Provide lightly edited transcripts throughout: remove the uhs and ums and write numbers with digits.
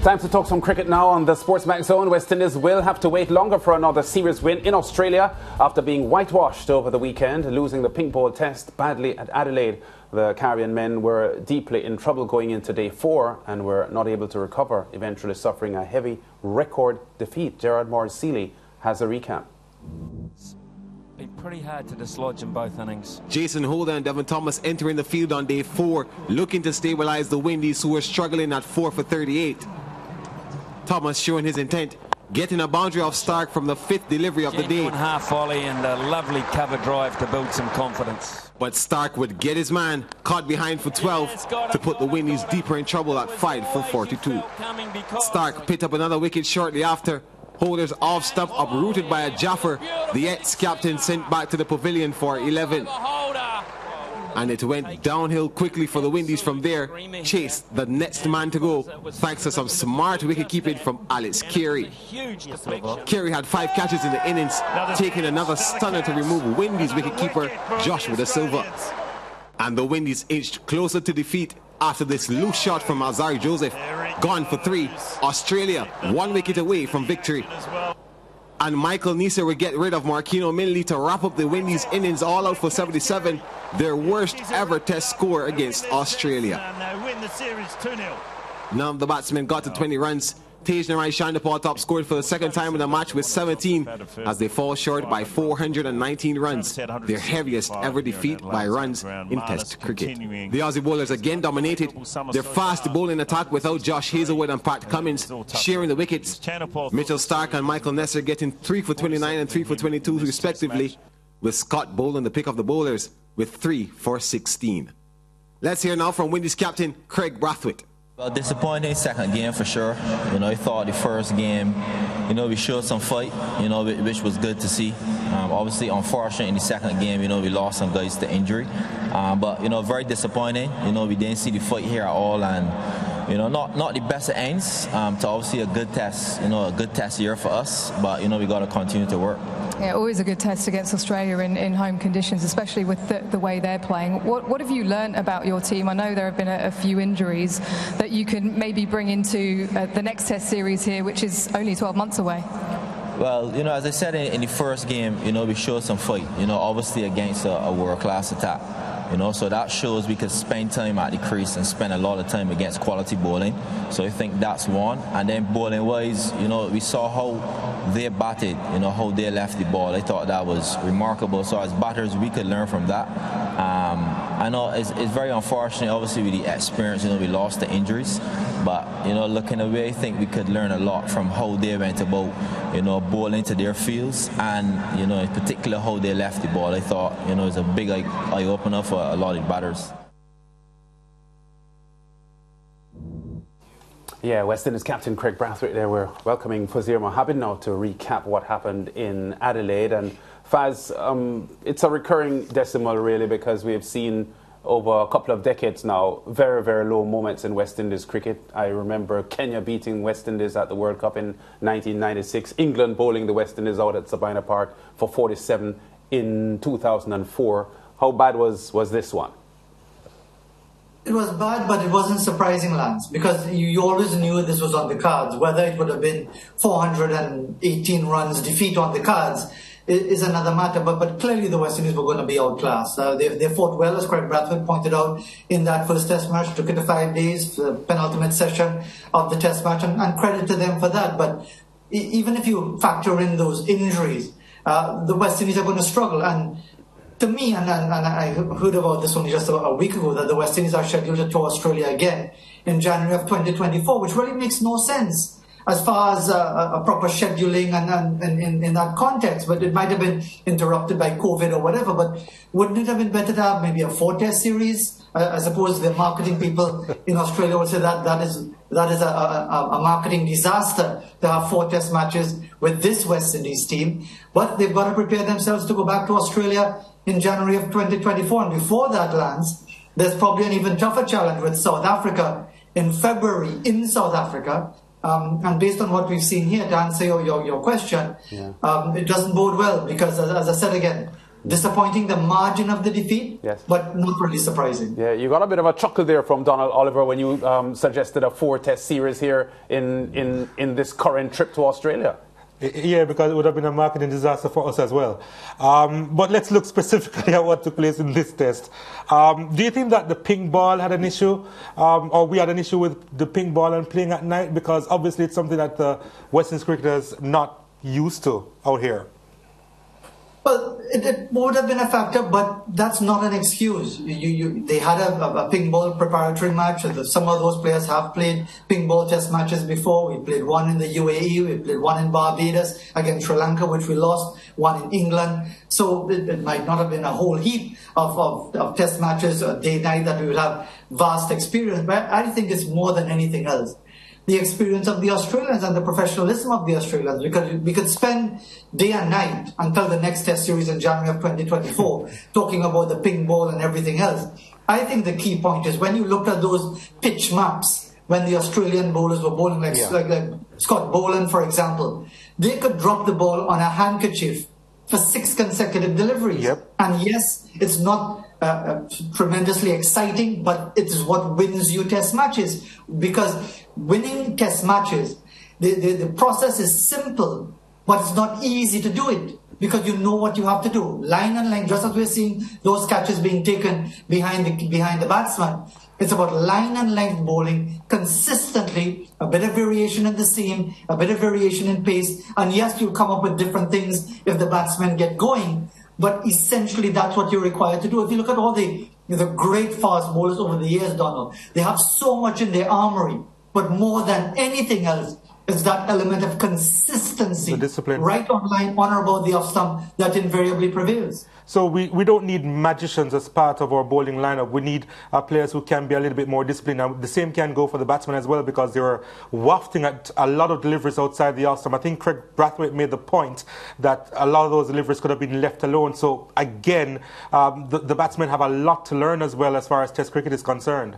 Time to talk some cricket now on the SportsMax zone. West Indies will have to wait longer for another serious win in Australia after being whitewashed over the weekend, losing the pink ball test badly at Adelaide. The Caribbean men were deeply in trouble going into day 4 and were not able to recover, eventually suffering a heavy record defeat. Gerard Morris-Seeley has a recap. Been pretty hard to dislodge in both innings. Jason Holder and Devon Thomas entering the field on day 4, looking to stabilise the Windies, who were struggling at 4 for 38. Thomas showing his intent, getting a boundary off Stark from the 5th delivery of the day. Half volley and a lovely cover drive to build some confidence. But Stark would get his man, caught behind for 12, to put the Windies deeper in trouble at 5 for 42. Stark picked up another wicket shortly after. Holder's off stump uprooted by a Jaffer. The ex-captain sent back to the pavilion for 11. And it went downhill quickly for the Windies from there. Chase, the next man to go, thanks to some smart wicket keeping from Alex Carey. Carey had 5 catches in the innings, taking another stunner to remove Windies wicketkeeper Joshua Da Silva. And the Windies inched closer to defeat after this loose shot from Azar Joseph. Gone for 3. Australia 1 wicket away from victory. And Michael Neser would get rid of Marquino Minley to wrap up the Windies innings all out for 77, their worst ever test score against Australia. None of the batsmen got to 20 runs. Tej Narai Shandapal top scored for the second time in the match with 17 as they fall short by 419 runs, their heaviest ever defeat by runs in Test cricket. The Aussie bowlers again dominated their fast bowling attack without Josh Hazelwood and Pat Cummins sharing the wickets. Mitchell Stark and Michael Neser getting 3 for 29 and 3 for 22 respectively, with Scott Boland the pick of the bowlers with 3 for 16. Let's hear now from Windies captain Craig Brathwaite. Well, disappointing second game for sure. I thought the first game, we showed some fight, which was good to see. Obviously, unfortunate in the second game, we lost some guys to injury. But, very disappointing. We didn't see the fight here at all. And, not the best of ends to obviously a good test, a good test year for us. But, we got to continue to work. Yeah, always a good test against Australia in home conditions, especially with the way they're playing. What have you learnt about your team? I know there have been a few injuries that you can maybe bring into the next test series here, which is only 12 months away. Well, as I said in the first game, we showed some fight, obviously against a world-class attack. So that shows we could spend time at the crease and spend a lot of time against quality bowling. So I think that's one. And then bowling-wise, we saw how they batted, how they left the ball. I thought that was remarkable. So as batters, we could learn from that. I know it's very unfortunate, obviously, with the experience, we lost the injuries. But, looking away, I think we could learn a lot from how they went about, bowling to their fields. And, in particular, how they left the ball. I thought, it was a big eye-opener for a lot of batters. Yeah, West Indies captain Craig Brathwaite there. We're welcoming Fazir Mohabid now to recap what happened in Adelaide. And Faz, it's a recurring decimal really, because we have seen over a couple of decades now very, very low moments in West Indies cricket. I remember Kenya beating West Indies at the World Cup in 1996, England bowling the West Indies out at Sabina Park for 47 in 2004. How bad was this one? It was bad, but it wasn't surprising, Lance, because you always knew this was on the cards. Whether it would have been 418 runs defeat on the cards is another matter, but clearly the West Indies were going to be outclassed. They fought well, as Craig Brathwaite pointed out, in that first test match. Took it to 5 days, the penultimate session of the test match, and credit to them for that. But even if you factor in those injuries, the West Indies are going to struggle. And to me, and I heard about this only just about a week ago, that the West Indies are scheduled to tour Australia again in January of 2024, which really makes no sense as far as a proper scheduling and in that context. But it might have been interrupted by COVID or whatever. But wouldn't it have been better to have maybe a 4-test series? I suppose the marketing people in Australia would say that is a marketing disaster to have 4 test matches with this West Indies team. But they've got to prepare themselves to go back to Australia in January of 2024. And before that, Lance, there's probably an even tougher challenge with South Africa in February in South Africa. And based on what we've seen here, to answer your question, it doesn't bode well, because as I said again, disappointing, the margin of the defeat, yes, but not really surprising. Yeah, you got a bit of a chuckle there from Donald Oliver when you suggested a 4-test series here in this current trip to Australia. Yeah, because it would have been a marketing disaster for us as well. But let's look specifically at what took place in this test. Do you think that the pink ball had an issue, or we had an issue with the pink ball and playing at night? Because obviously it's something that the West Indies cricketers not used to out here. Well, it would have been a factor, but that's not an excuse. They had a pink ball preparatory match. Some of those players have played pink ball test matches before. We played one in the UAE, we played one in Barbados against Sri Lanka, which we lost, one in England. So it might not have been a whole heap of test matches or day-night that we would have vast experience, but I think it's more than anything else the experience of the Australians and the professionalism of the Australians, because we could spend day and night until the next test series in January of 2024 talking about the pink ball and everything else. I think the key point is when you looked at those pitch maps, when the Australian bowlers were bowling like Scott Boland, for example, they could drop the ball on a handkerchief for 6 consecutive deliveries. Yep. And yes, it's not tremendously exciting, but it is what wins you test matches, because winning test matches, the process is simple, but it's not easy to do it because you know what you have to do. Line and length, just as we're seeing those catches being taken behind the batsman. It's about line and length bowling consistently, a bit of variation in the seam, a bit of variation in pace, and yes, you'll come up with different things if the batsmen get going. But essentially, that's what you're required to do. If you look at all the great fast bowlers over the years, Donald, they have so much in their armory. But more than anything else, it's that element of consistency, the discipline, right on line, on or about the off stump, that invariably prevails. So we don't need magicians as part of our bowling lineup. We need players who can be a little bit more disciplined. Now, the same can go for the batsmen as well, because they were wafting at a lot of deliveries outside the off stump. I think Craig Brathwaite made the point that a lot of those deliveries could have been left alone. So again, the batsmen have a lot to learn as well as far as Test cricket is concerned.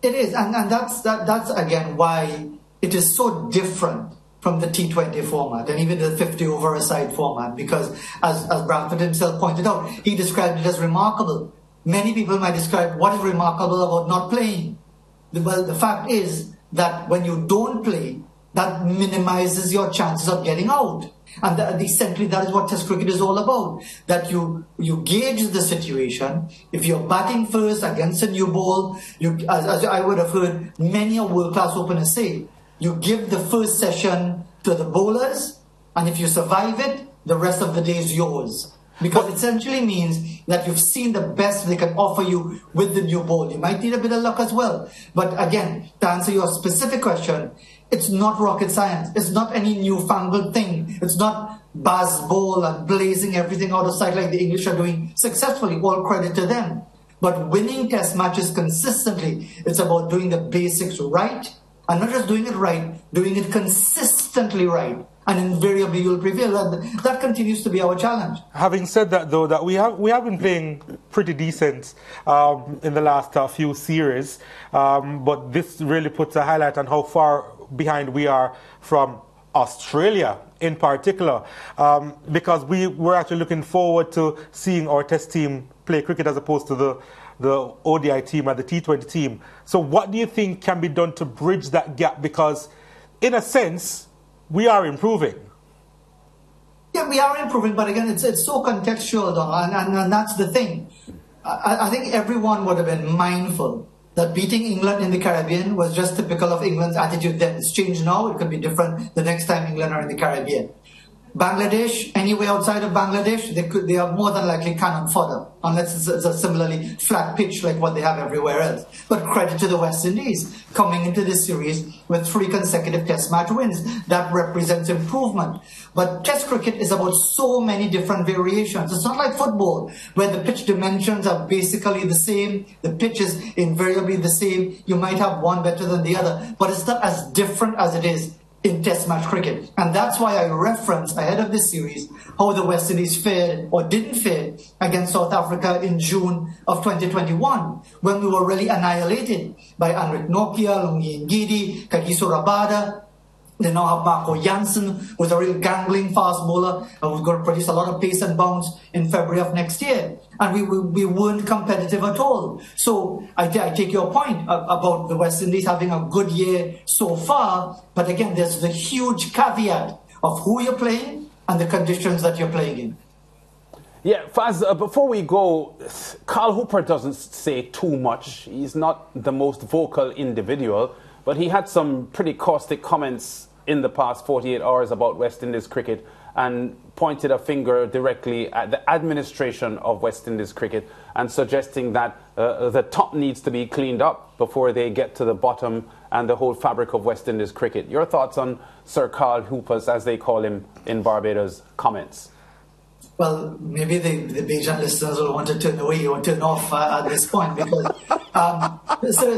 It is, and that's again why it is so different from the T20 format and even the 50-over-a-side format, because as Brathwaite himself pointed out, he described it as remarkable. Many people might describe what is remarkable about not playing. Well, the fact is that when you don't play, that minimizes your chances of getting out. And essentially that is what Test cricket is all about, that you gauge the situation. If you're batting first against a new ball, as I would have heard many a world-class opener say, you give the first session to the bowlers, and if you survive it, the rest of the day is yours. Because it essentially means that you've seen the best they can offer you with the new ball. You might need a bit of luck as well. But again, to answer your specific question, it's not rocket science. It's not any newfangled thing. It's not Baz ball and blazing everything out of sight like the English are doing successfully. All credit to them. But winning test matches consistently, it's about doing the basics right. And not just doing it right, doing it consistently right. And invariably you'll prevail. And that continues to be our challenge. Having said that, though, that we have been playing pretty decent in the last few series. But this really puts a highlight on how far behind we are from Australia in particular. Because we were actually looking forward to seeing our test team play cricket as opposed to the ODI team and the T20 team. So what do you think can be done to bridge that gap? Because in a sense, we are improving. Yeah, we are improving, but again, it's so contextual, Donald, and that's the thing. I think everyone would have been mindful that beating England in the Caribbean was just typical of England's attitude then. It's changed now. It could be different the next time England are in the Caribbean. Bangladesh, anywhere outside of Bangladesh, they are more than likely cannon fodder, unless it's a similarly flat pitch like what they have everywhere else. But credit to the West Indies coming into this series with 3 consecutive test match wins. That represents improvement. But test cricket is about so many different variations. It's not like football, where the pitch dimensions are basically the same, the pitch is invariably the same, you might have one better than the other, but it's not as different as it is in test match cricket. And that's why I referenced ahead of this series how the West Indies fared or didn't fare against South Africa in June of 2021, when we were really annihilated by Anrit Nokia, Lungi Ngidi, Kagiso Rabada. They now have Marco Janssen, who's a real gangling fast bowler, and who's going to produce a lot of pace and bounce in February of next year. And we weren't competitive at all. So I take your point about the West Indies having a good year so far, but again, there's the huge caveat of who you're playing and the conditions that you're playing in. Yeah, Faz, before we go, Carl Hooper doesn't say too much. He's not the most vocal individual, but he had some pretty caustic comments in the past 48 hours about West Indies cricket and pointed a finger directly at the administration of West Indies cricket and suggesting that the top needs to be cleaned up before they get to the bottom and the whole fabric of West Indies cricket. Your thoughts on Sir Carl Hooper's, as they call him in Barbados, comments? Well, maybe the Bajan listeners will want to turn away or turn off at this point, because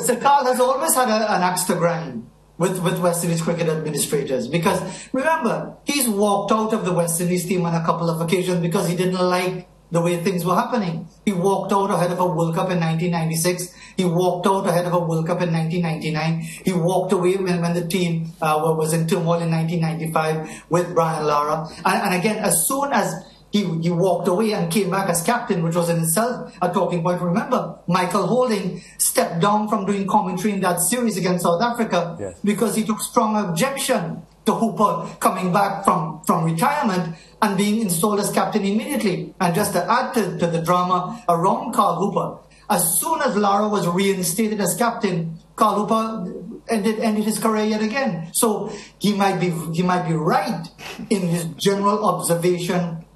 Sir Carl has always had an axe to grind with West Indies cricket administrators. Because remember, he's walked out of the West Indies team on a couple of occasions because he didn't like the way things were happening. He walked out ahead of a World Cup in 1996. He walked out ahead of a World Cup in 1999. He walked away when the team was in turmoil in 1995 with Brian Lara. And again, as soon as he walked away and came back as captain, which was in itself a talking point. Remember, Michael Holding stepped down from doing commentary in that series against South Africa because he took strong objection to Hooper coming back from retirement and being installed as captain immediately. And just to add to the drama around Carl Hooper, as soon as Lara was reinstated as captain, Carl Hooper ended his career yet again. So he might be right in his general observation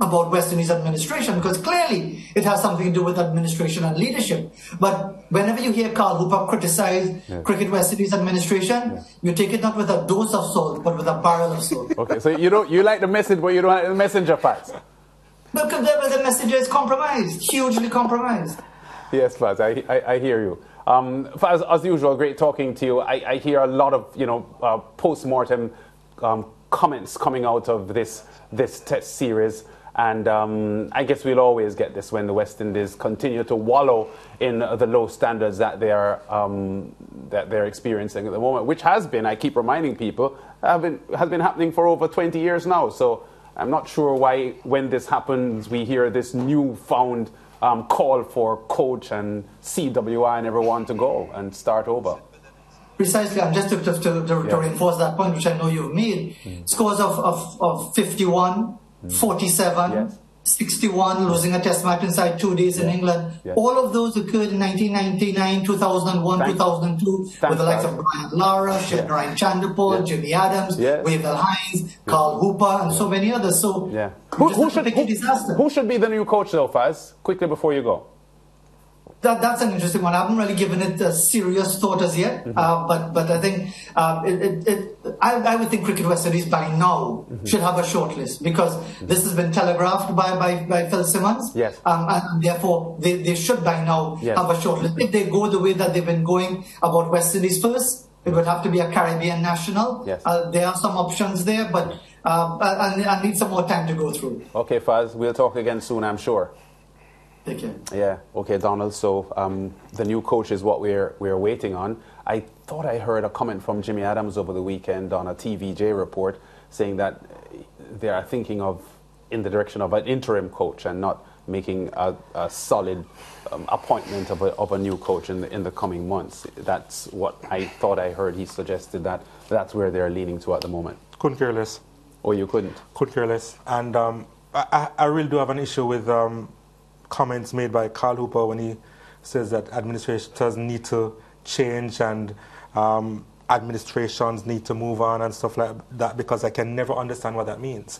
about West Indies administration, because clearly it has something to do with administration and leadership. But whenever you hear Carl Hooper criticize Cricket West Indies administration, you take it not with a dose of salt, but with a barrel of salt. Okay, so you like the message, but you don't like the messenger parts. Because the messenger is compromised, hugely compromised. Yes, Faz, I hear you. Faz, as usual, great talking to you. I hear a lot of post-mortem comments coming out of this test series. And I guess we'll always get this when the West Indies continue to wallow in the low standards that they're experiencing at the moment, which has been, I keep reminding people, has been happening for over 20 years now. So I'm not sure why, when this happens, we hear this newfound call for coach and CWI and everyone to go and start over. Precisely, and just to reinforce that point, which I know you've made, scores of 51, 47, 61, losing a test match inside 2 days in England. All of those occurred in 1999, 2001, 2002, with the likes of Brian Lara, Shivnarine Chanderpaul, Jimmy Adams, Wavell Hines, Carl Hooper, and so many others. So, who should be the new coach, though, Faz? Quickly before you go. That's an interesting one. I haven't really given it a serious thought as yet, but I think I would think Cricket West Indies by now should have a shortlist, because this has been telegraphed by Phil Simmons, and therefore they should by now have a shortlist. If they go the way that they've been going about West Indies first, it would have to be a Caribbean national. There are some options there, but I need some more time to go through. Okay, Faz, we'll talk again soon, I'm sure. Take care. Yeah, okay, Donald. So the new coach is what we're waiting on. I thought I heard a comment from Jimmy Adams over the weekend on a TVJ report saying that they are thinking of in the direction of an interim coach and not making a solid appointment of a new coach in the coming months. That's what I thought I heard. He suggested that that's where they're leaning to at the moment. Couldn't care less. Oh, you couldn't? Couldn't care less. And I really do have an issue with comments made by Carl Hooper when he says that administrators need to change and administrations need to move on and stuff like that, because I can never understand what that means.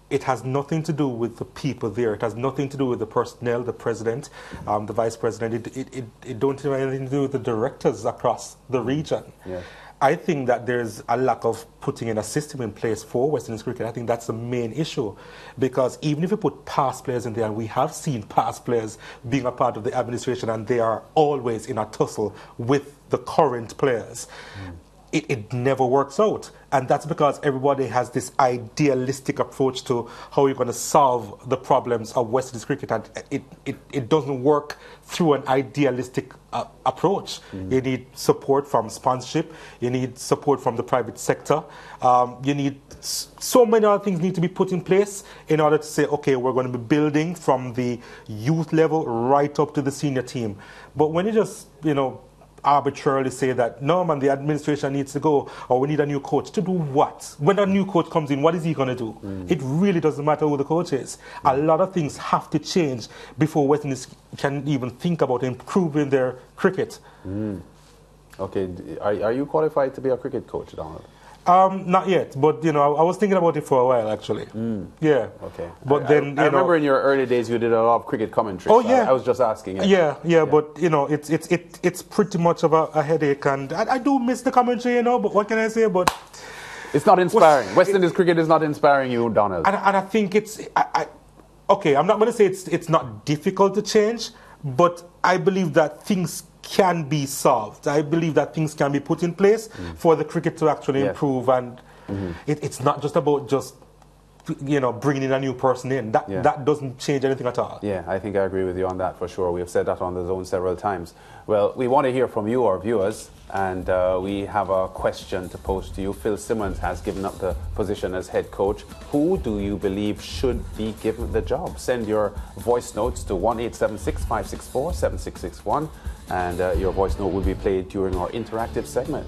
It has nothing to do with the people there. It has nothing to do with the personnel, the president, the vice president. It don't have anything to do with the directors across the region. I think that there's a lack of putting in a system in place for West Indies cricket. I think that's the main issue, because even if you put past players in there, and we have seen past players being a part of the administration, and they are always in a tussle with the current players, it never works out. And that's because everybody has this idealistic approach to how you're going to solve the problems of West Indies cricket. And it doesn't work through an idealistic approach. You need support from sponsorship. You need support from the private sector. You need so many other things need to be put in place in order to say, okay, we're going to be building from the youth level right up to the senior team. But when you just, arbitrarily say that, no, man, the administration needs to go, or we need a new coach. To do what? When a new coach comes in, what is he going to do? It really doesn't matter who the coach is. A lot of things have to change before West Indies can even think about improving their cricket. Okay, are you qualified to be a cricket coach, Donald? Not yet, but I was thinking about it for a while actually. Yeah. Okay. But then I remember in your early days you did a lot of cricket commentary. Oh so yeah. I was just asking. Yeah. But it's pretty much of a headache, and I do miss the commentary, But what can I say? But it's not inspiring. West Indies cricket is not inspiring you, Donald. And I think it's okay. I'm not going to say it's not difficult to change, but I believe that things can be solved. I believe that things can be put in place for the cricket to actually improve, and it's not just about bringing in a new person in. That doesn't change anything at all. Yeah, I think I agree with you on that for sure. We have said that on the zone several times. Well, we want to hear from you, our viewers, and we have a question to pose to you. Phil Simmons has given up the position as head coach. Who do you believe should be given the job? Send your voice notes to 1-876-564-7661, and your voice note will be played during our interactive segment.